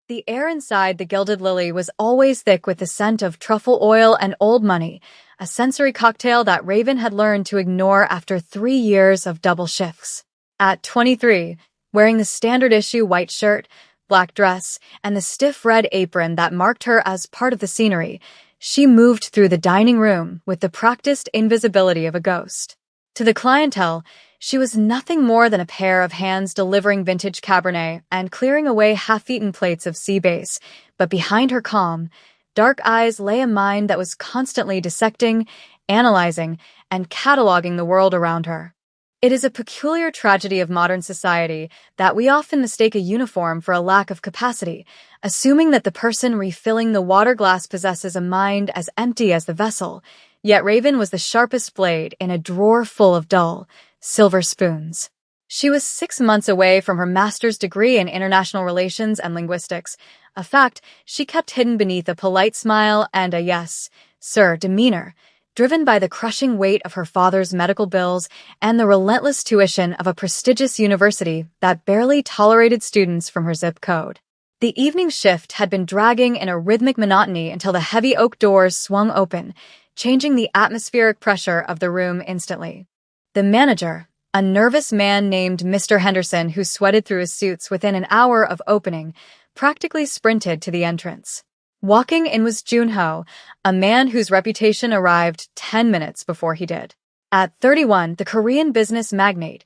The air inside the Gilded Lily was always thick with the scent of truffle oil and old money, a sensory cocktail that Raven had learned to ignore after 3 years of double shifts. At 23, wearing the standard issue white shirt, black dress, and the stiff red apron that marked her as part of the scenery, she moved through the dining room with the practiced invisibility of a ghost. To the clientele, she was nothing more than a pair of hands delivering vintage Cabernet and clearing away half-eaten plates of sea bass, but behind her calm, dark eyes lay a mind that was constantly dissecting, analyzing, and cataloging the world around her. It is a peculiar tragedy of modern society that we often mistake a uniform for a lack of capacity, assuming that the person refilling the water glass possesses a mind as empty as the vessel. Yet Raven was the sharpest blade in a drawer full of dull, silver spoons. She was 6 months away from her master's degree in international relations and linguistics, a fact she kept hidden beneath a polite smile and a yes, sir demeanor, driven by the crushing weight of her father's medical bills and the relentless tuition of a prestigious university that barely tolerated students from her zip code. The evening shift had been dragging in a rhythmic monotony until the heavy oak doors swung open, changing the atmospheric pressure of the room instantly. The manager, a nervous man named Mr. Henderson who sweated through his suits within an hour of opening, practically sprinted to the entrance. Walking in was Junho, a man whose reputation arrived 10 minutes before he did. At 31, the Korean business magnate,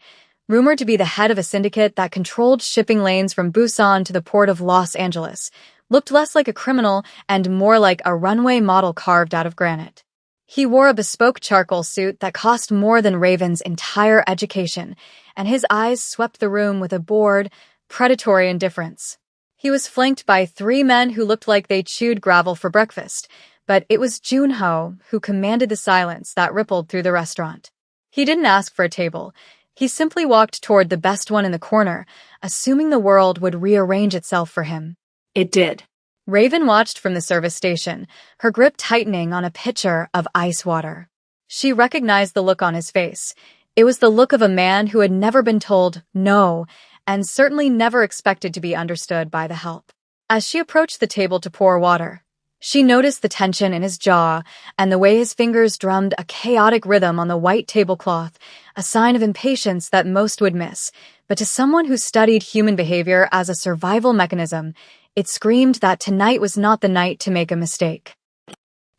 rumored to be the head of a syndicate that controlled shipping lanes from Busan to the port of Los Angeles, looked less like a criminal and more like a runway model carved out of granite. He wore a bespoke charcoal suit that cost more than Raven's entire education, and his eyes swept the room with a bored, predatory indifference. He was flanked by 3 men who looked like they chewed gravel for breakfast, but it was Junho who commanded the silence that rippled through the restaurant. He didn't ask for a table. He simply walked toward the best one in the corner, assuming the world would rearrange itself for him. It did. Raven watched from the service station, her grip tightening on a pitcher of ice water. She recognized the look on his face. It was the look of a man who had never been told no, and certainly never expected to be understood by the help. As she approached the table to pour water, she noticed the tension in his jaw and the way his fingers drummed a chaotic rhythm on the white tablecloth, a sign of impatience that most would miss. But to someone who studied human behavior as a survival mechanism, it screamed that tonight was not the night to make a mistake.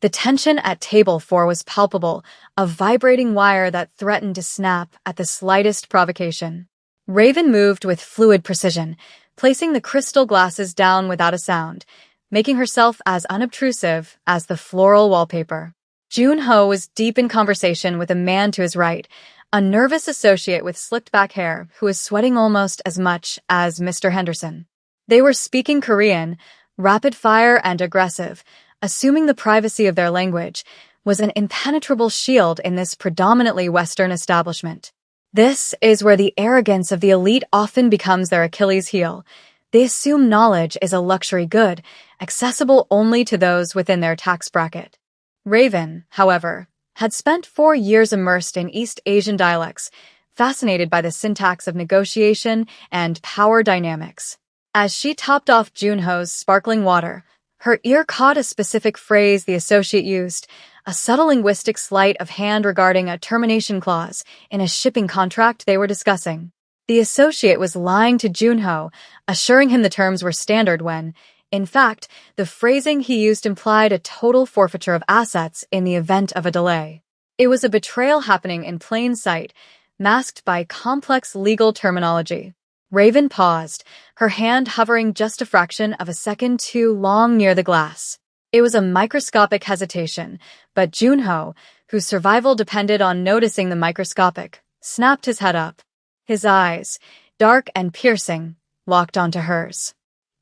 The tension at table 4 was palpable, a vibrating wire that threatened to snap at the slightest provocation. Raven moved with fluid precision, placing the crystal glasses down without a sound, making herself as unobtrusive as the floral wallpaper. Junho was deep in conversation with a man to his right, a nervous associate with slicked-back hair who was sweating almost as much as Mr. Henderson. They were speaking Korean, rapid-fire and aggressive, assuming the privacy of their language was an impenetrable shield in this predominantly Western establishment. This is where the arrogance of the elite often becomes their Achilles heel. They assume knowledge is a luxury good, accessible only to those within their tax bracket. Raven, however, had spent 4 years immersed in East Asian dialects, fascinated by the syntax of negotiation and power dynamics. As she topped off Junho's sparkling water, her ear caught a specific phrase the associate used, a subtle linguistic sleight of hand regarding a termination clause in a shipping contract they were discussing. The associate was lying to Junho, assuring him the terms were standard when, in fact, the phrasing he used implied a total forfeiture of assets in the event of a delay. It was a betrayal happening in plain sight, masked by complex legal terminology. Raven paused, her hand hovering just a fraction of a second too long near the glass. It was a microscopic hesitation, but Junho, whose survival depended on noticing the microscopic, snapped his head up. His eyes, dark and piercing, locked onto hers.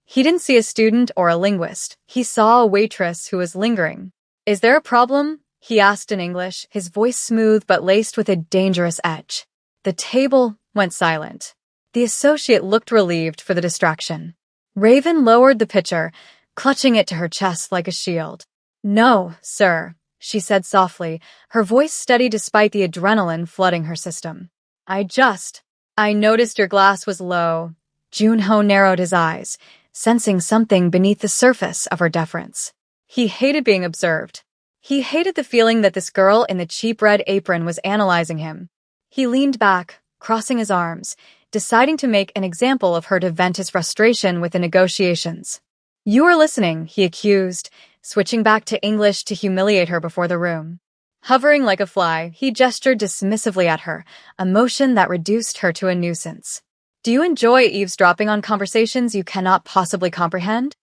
He didn't see a student or a linguist. He saw a waitress who was lingering. "Is there a problem?" he asked in English, his voice smooth but laced with a dangerous edge. The table went silent. The associate looked relieved for the distraction. Raven lowered the pitcher, clutching it to her chest like a shield. "No, sir," she said softly, her voice steady despite the adrenaline flooding her system. I noticed your glass was low." Junho narrowed his eyes, sensing something beneath the surface of her deference. He hated being observed. He hated the feeling that this girl in the cheap red apron was analyzing him. He leaned back, crossing his arms, deciding to make an example of her to vent his frustration with the negotiations. "You are listening," he accused, switching back to English to humiliate her before the room. Hovering like a fly, he gestured dismissively at her, a motion that reduced her to a nuisance. "Do you enjoy eavesdropping on conversations you cannot possibly comprehend?"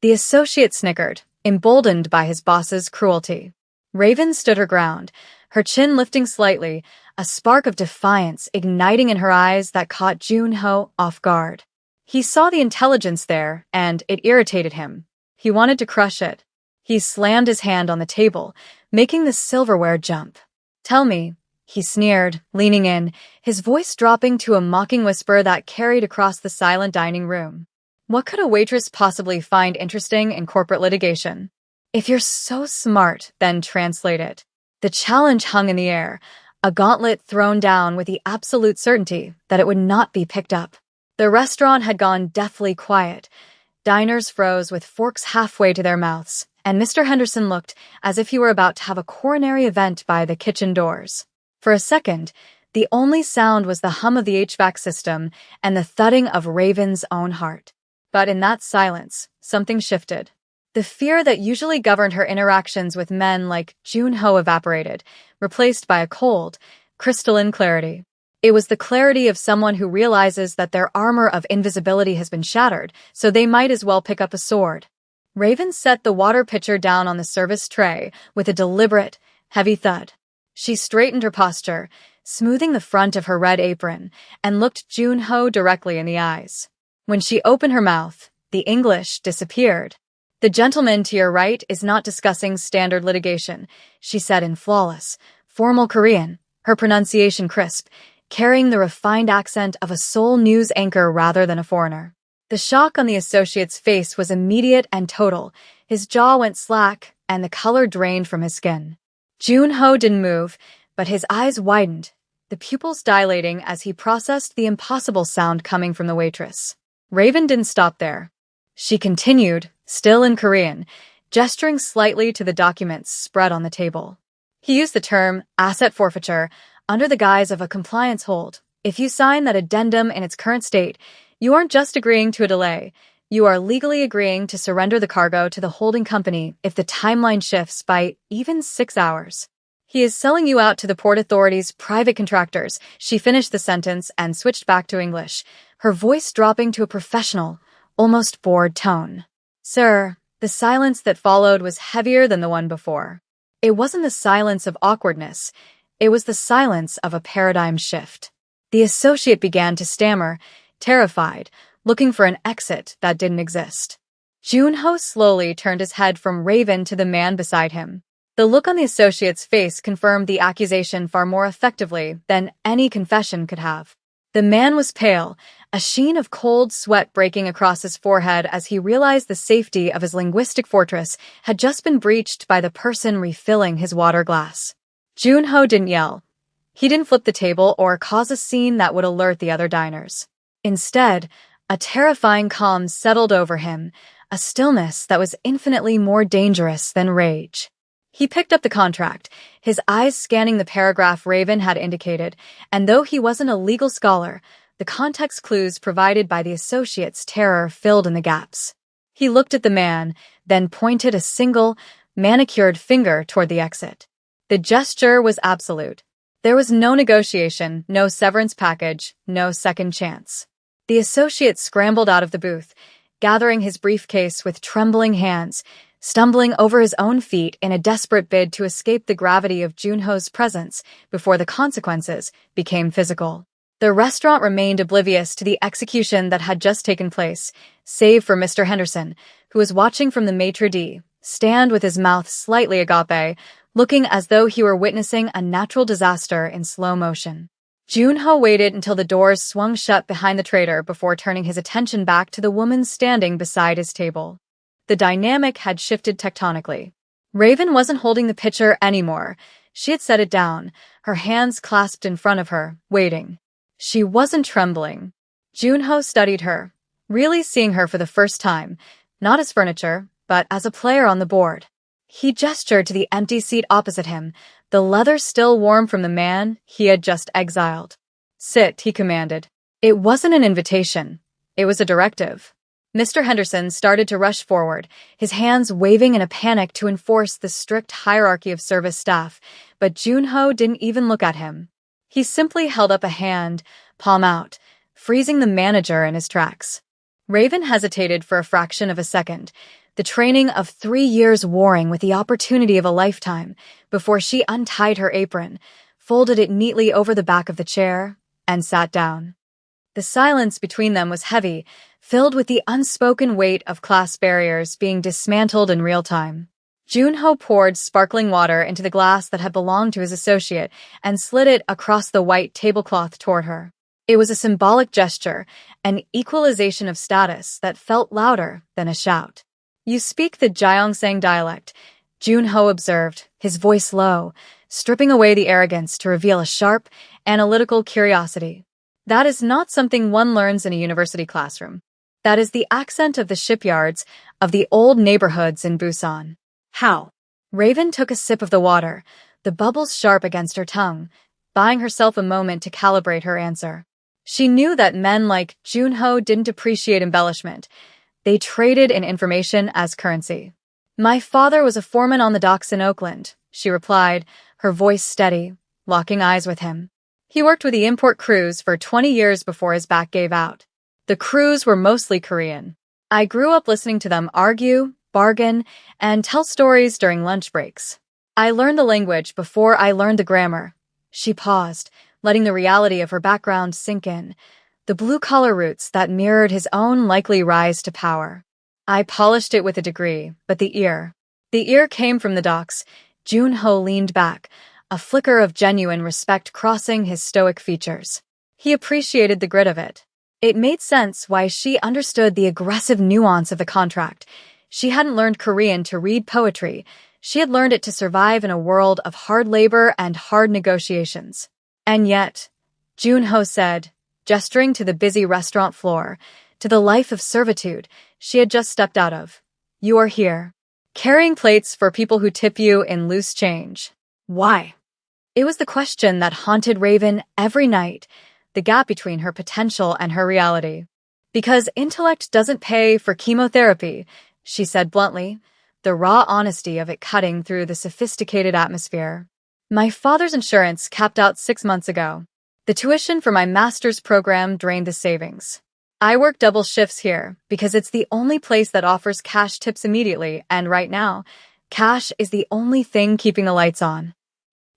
The associate snickered, emboldened by his boss's cruelty. Raven stood her ground, her chin lifting slightly, a spark of defiance igniting in her eyes that caught Junho off guard. He saw the intelligence there, and it irritated him. He wanted to crush it. He slammed his hand on the table, making the silverware jump. "Tell me," he sneered, leaning in, his voice dropping to a mocking whisper that carried across the silent dining room. "What could a waitress possibly find interesting in corporate litigation? If you're so smart, then translate it." The challenge hung in the air, a gauntlet thrown down with the absolute certainty that it would not be picked up. The restaurant had gone deathly quiet. Diners froze with forks halfway to their mouths, and Mr. Henderson looked as if he were about to have a coronary event by the kitchen doors. For a second, the only sound was the hum of the HVAC system and the thudding of Raven's own heart. But in that silence, something shifted. The fear that usually governed her interactions with men like Junho evaporated, replaced by a cold, crystalline clarity. It was the clarity of someone who realizes that their armor of invisibility has been shattered, so they might as well pick up a sword. Raven set the water pitcher down on the service tray with a deliberate, heavy thud. She straightened her posture, smoothing the front of her red apron, and looked Junho directly in the eyes. When she opened her mouth, the English disappeared. "The gentleman to your right is not discussing standard litigation," she said in flawless, formal Korean, her pronunciation crisp, carrying the refined accent of a Seoul news anchor rather than a foreigner. The shock on the associate's face was immediate and total. His jaw went slack, and the color drained from his skin. Junho didn't move, but his eyes widened, the pupils dilating as he processed the impossible sound coming from the waitress. Raven didn't stop there. She continued, still in Korean, gesturing slightly to the documents spread on the table. He used the term asset forfeiture under the guise of a compliance hold. If you sign that addendum in its current state, you aren't just agreeing to a delay. You are legally agreeing to surrender the cargo to the holding company if the timeline shifts by even 6 hours. He is selling you out to the Port Authority's private contractors. She finished the sentence and switched back to English, her voice dropping to a professional, almost bored tone. "Sir," the silence that followed was heavier than the one before. It wasn't the silence of awkwardness. It was the silence of a paradigm shift. The associate began to stammer, terrified, looking for an exit that didn't exist. Junho slowly turned his head from Raven to the man beside him. The look on the associate's face confirmed the accusation far more effectively than any confession could have. The man was pale, a sheen of cold sweat breaking across his forehead as he realized the safety of his linguistic fortress had just been breached by the person refilling his water glass. Junho didn't yell. He didn't flip the table or cause a scene that would alert the other diners. Instead, a terrifying calm settled over him, a stillness that was infinitely more dangerous than rage. He picked up the contract, his eyes scanning the paragraph Raven had indicated, and though he wasn't a legal scholar, the context clues provided by the associate's terror filled in the gaps. He looked at the man, then pointed a single, manicured finger toward the exit. The gesture was absolute. There was no negotiation, no severance package, no second chance. The associate scrambled out of the booth, gathering his briefcase with trembling hands, stumbling over his own feet in a desperate bid to escape the gravity of Junho's presence before the consequences became physical. The restaurant remained oblivious to the execution that had just taken place, save for Mr. Henderson, who was watching from the maitre d', stand with his mouth slightly agape, looking as though he were witnessing a natural disaster in slow motion. Junho waited until the doors swung shut behind the trader before turning his attention back to the woman standing beside his table. The dynamic had shifted tectonically. Raven wasn't holding the pitcher anymore. She had set it down, her hands clasped in front of her, waiting. She wasn't trembling. Junho studied her, really seeing her for the first time, not as furniture, but as a player on the board. He gestured to the empty seat opposite him, the leather still warm from the man he had just exiled. "Sit," he commanded. It wasn't an invitation. It was a directive. Mr. Henderson started to rush forward, his hands waving in a panic to enforce the strict hierarchy of service staff, but Junho didn't even look at him. He simply held up a hand, palm out, freezing the manager in his tracks. Raven hesitated for a fraction of a second, the training of 3 years warring with the opportunity of a lifetime, before she untied her apron, folded it neatly over the back of the chair, and sat down. The silence between them was heavy, filled with the unspoken weight of class barriers being dismantled in real time. Junho poured sparkling water into the glass that had belonged to his associate and slid it across the white tablecloth toward her. It was a symbolic gesture, an equalization of status that felt louder than a shout. "You speak the Gyeongsang dialect," Junho observed, his voice low, stripping away the arrogance to reveal a sharp, analytical curiosity. "That is not something one learns in a university classroom. That is the accent of the shipyards, of the old neighborhoods in Busan." "How?" Raven took a sip of the water, the bubbles sharp against her tongue, buying herself a moment to calibrate her answer. She knew that men like Junho didn't appreciate embellishment. They traded in information as currency. "My father was a foreman on the docks in Oakland," she replied, her voice steady, locking eyes with him. "He worked with the import crews for 20 years before his back gave out. The crews were mostly Korean. I grew up listening to them argue, bargain, and tell stories during lunch breaks. I learned the language before I learned the grammar." She paused, letting the reality of her background sink in, the blue-collar roots that mirrored his own likely rise to power. "I polished it with a degree, but the ear." The ear came from the docks. Junho leaned back, a flicker of genuine respect crossing his stoic features. He appreciated the grit of it. It made sense why she understood the aggressive nuance of the contract. She hadn't learned Korean to read poetry. She had learned it to survive in a world of hard labor and hard negotiations. "And yet," Junho said, gesturing to the busy restaurant floor, to the life of servitude she had just stepped out of, "you are here, carrying plates for people who tip you in loose change. Why?" It was the question that haunted Raven every night, the gap between her potential and her reality. "Because intellect doesn't pay for chemotherapy," she said bluntly, the raw honesty of it cutting through the sophisticated atmosphere. "My father's insurance capped out 6 months ago. The tuition for my master's program drained the savings. I work double shifts here because it's the only place that offers cash tips immediately, and right now, cash is the only thing keeping the lights on."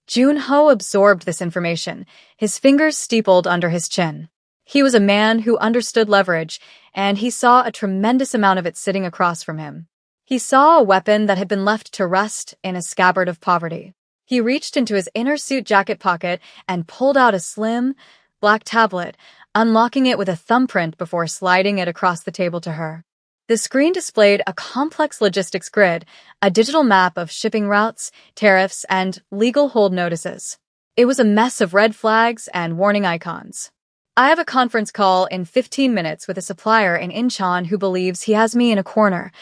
Junho absorbed this information, his fingers steepled under his chin. He was a man who understood leverage, and he saw a tremendous amount of it sitting across from him. He saw a weapon that had been left to rust in a scabbard of poverty. He reached into his inner suit jacket pocket and pulled out a slim, black tablet, unlocking it with a thumbprint before sliding it across the table to her. The screen displayed a complex logistics grid, a digital map of shipping routes, tariffs, and legal hold notices. It was a mess of red flags and warning icons. "I have a conference call in 15 minutes with a supplier in Incheon who believes he has me in a corner,"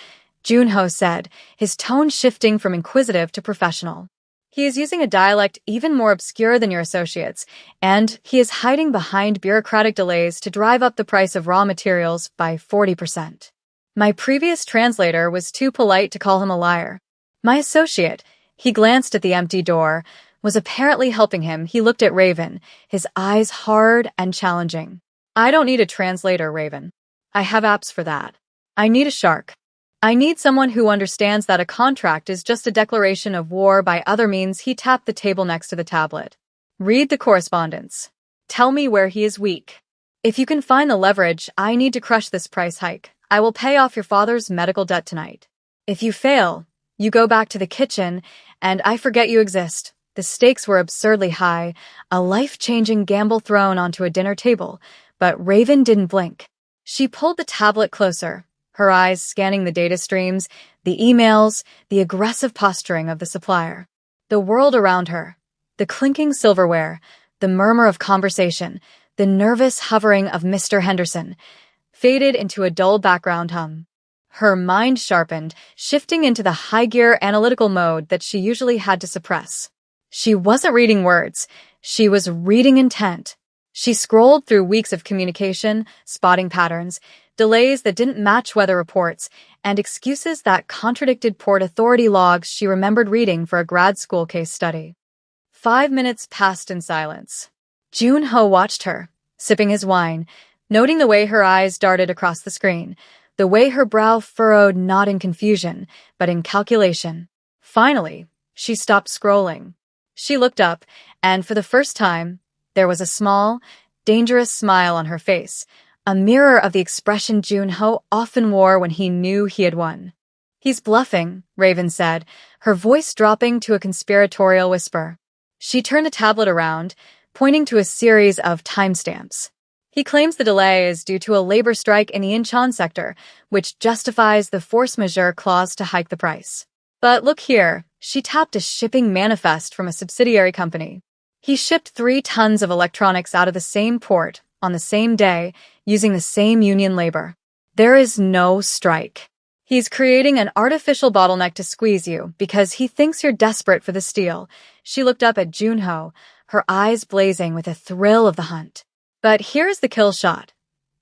Junho said, his tone shifting from inquisitive to professional. "He is using a dialect even more obscure than your associates, and he is hiding behind bureaucratic delays to drive up the price of raw materials by 40%. My previous translator was too polite to call him a liar. My associate," he glanced at the empty door, was apparently helping him. He looked at Raven, his eyes hard and challenging. "I don't need a translator, Raven. I have apps for that. I need a shark. I need someone who understands that a contract is just a declaration of war by other means." He tapped the table next to the tablet. "Read the correspondence. Tell me where he is weak. If you can find the leverage I need to crush this price hike, I will pay off your father's medical debt tonight. If you fail, you go back to the kitchen, and I forget you exist." The stakes were absurdly high, a life-changing gamble thrown onto a dinner table, but Raven didn't blink. She pulled the tablet closer, her eyes scanning the data streams, the emails, the aggressive posturing of the supplier. The world around her, the clinking silverware, the murmur of conversation, the nervous hovering of Mr. Henderson, faded into a dull background hum. Her mind sharpened, shifting into the high-gear analytical mode that she usually had to suppress. She wasn't reading words. She was reading intent. She scrolled through weeks of communication, spotting patterns, delays that didn't match weather reports, and excuses that contradicted Port Authority logs she remembered reading for a grad school case study. 5 minutes passed in silence. Jun-ho watched her, sipping his wine, noting the way her eyes darted across the screen, the way her brow furrowed not in confusion, but in calculation. Finally, she stopped scrolling. She looked up, and for the first time, there was a small, dangerous smile on her face, a mirror of the expression Jun-ho often wore when he knew he had won. "He's bluffing," Raven said, her voice dropping to a conspiratorial whisper. She turned the tablet around, pointing to a series of timestamps. "He claims the delay is due to a labor strike in the Incheon sector, which justifies the force majeure clause to hike the price. But look here," she tapped a shipping manifest from a subsidiary company. "He shipped 3 tons of electronics out of the same port, on the same day, using the same union labor. There is no strike. He's creating an artificial bottleneck to squeeze you because he thinks you're desperate for the steel." She looked up at Jun-ho, her eyes blazing with a thrill of the hunt. But here's the kill shot.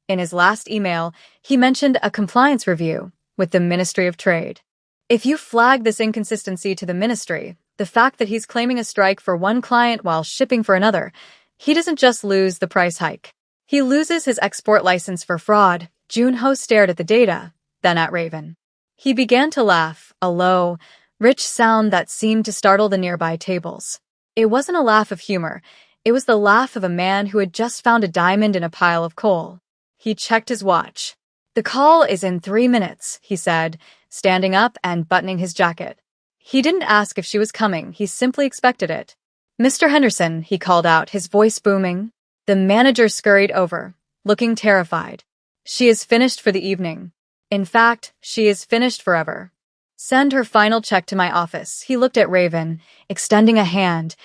In his last email, he mentioned a compliance review with the Ministry of Trade. If you flag this inconsistency to the ministry, the fact that he's claiming a strike for one client while shipping for another, he doesn't just lose the price hike. He loses his export license for fraud. Jun-ho stared at the data, then at Raven. He began to laugh, a low, rich sound that seemed to startle the nearby tables. It wasn't a laugh of humor. It was the laugh of a man who had just found a diamond in a pile of coal. He checked his watch. "The call is in 3 minutes," he said, standing up and buttoning his jacket. He didn't ask if she was coming, he simply expected it. "Mr. Henderson," he called out, his voice booming. The manager scurried over, looking terrified. "She is finished for the evening. In fact, she is finished forever. Send her final check to my office." He looked at Raven, extending a hand,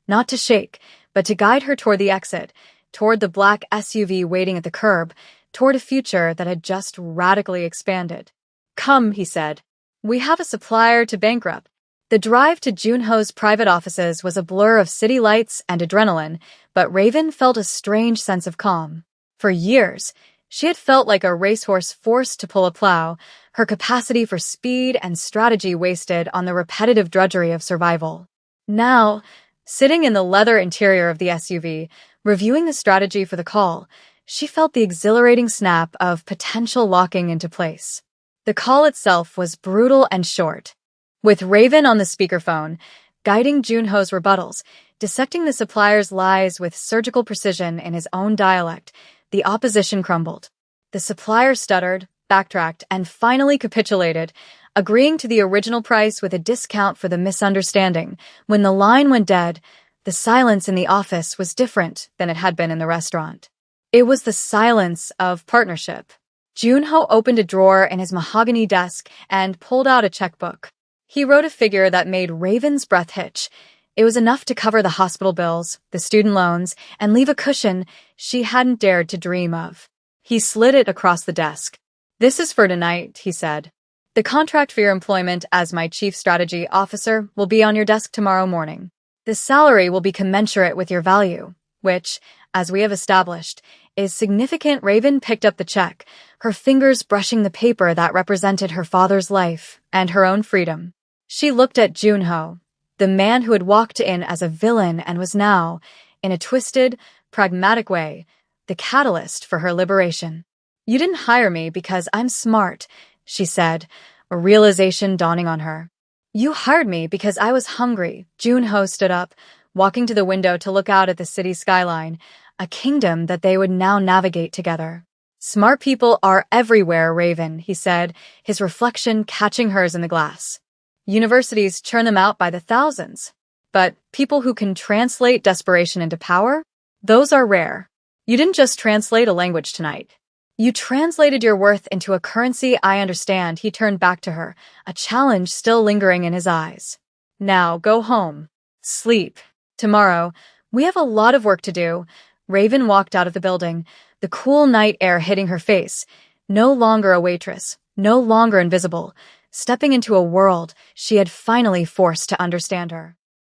not to shake, but to guide her toward the exit, toward the black SUV waiting at the curb, toward a future that had just radically expanded. "Come," he said. "We have a supplier to bankrupt." The drive to Jun-ho's private offices was a blur of city lights and adrenaline, but Raven felt a strange sense of calm. For years, she had felt like a racehorse forced to pull a plow, her capacity for speed and strategy wasted on the repetitive drudgery of survival. Now, sitting in the leather interior of the SUV, reviewing the strategy for the call, she felt the exhilarating snap of potential locking into place. The call itself was brutal and short. With Raven on the speakerphone, guiding Jun-ho's rebuttals, dissecting the supplier's lies with surgical precision in his own dialect, the opposition crumbled. The supplier stuttered, backtracked, and finally capitulated, agreeing to the original price with a discount for the misunderstanding. When the line went dead, the silence in the office was different than it had been in the restaurant. It was the silence of partnership. Jun-ho opened a drawer in his mahogany desk and pulled out a checkbook. He wrote a figure that made Raven's breath hitch. It was enough to cover the hospital bills, the student loans, and leave a cushion she hadn't dared to dream of. He slid it across the desk. "This is for tonight," he said. "The contract for your employment as my chief strategy officer will be on your desk tomorrow morning. The salary will be commensurate with your value, which, as we have established, is significant." Raven picked up the check, her fingers brushing the paper that represented her father's life and her own freedom. She looked at Jun-ho, the man who had walked in as a villain and was now, in a twisted, pragmatic way, the catalyst for her liberation. "You didn't hire me because I'm smart," she said, a realization dawning on her. "You hired me because I was hungry." Jun-ho stood up, walking to the window to look out at the city skyline, a kingdom that they would now navigate together. "Smart people are everywhere, Raven," he said, his reflection catching hers in the glass. "Universities churn them out by the thousands. But people who can translate desperation into power? Those are rare. You didn't just translate a language tonight. You translated your worth into a currency I understand." He turned back to her, a challenge still lingering in his eyes. "Now go home. Sleep. Tomorrow, we have a lot of work to do." Raven walked out of the building, the cool night air hitting her face. No longer a waitress, no longer invisible, stepping into a world she had finally forced to understand her.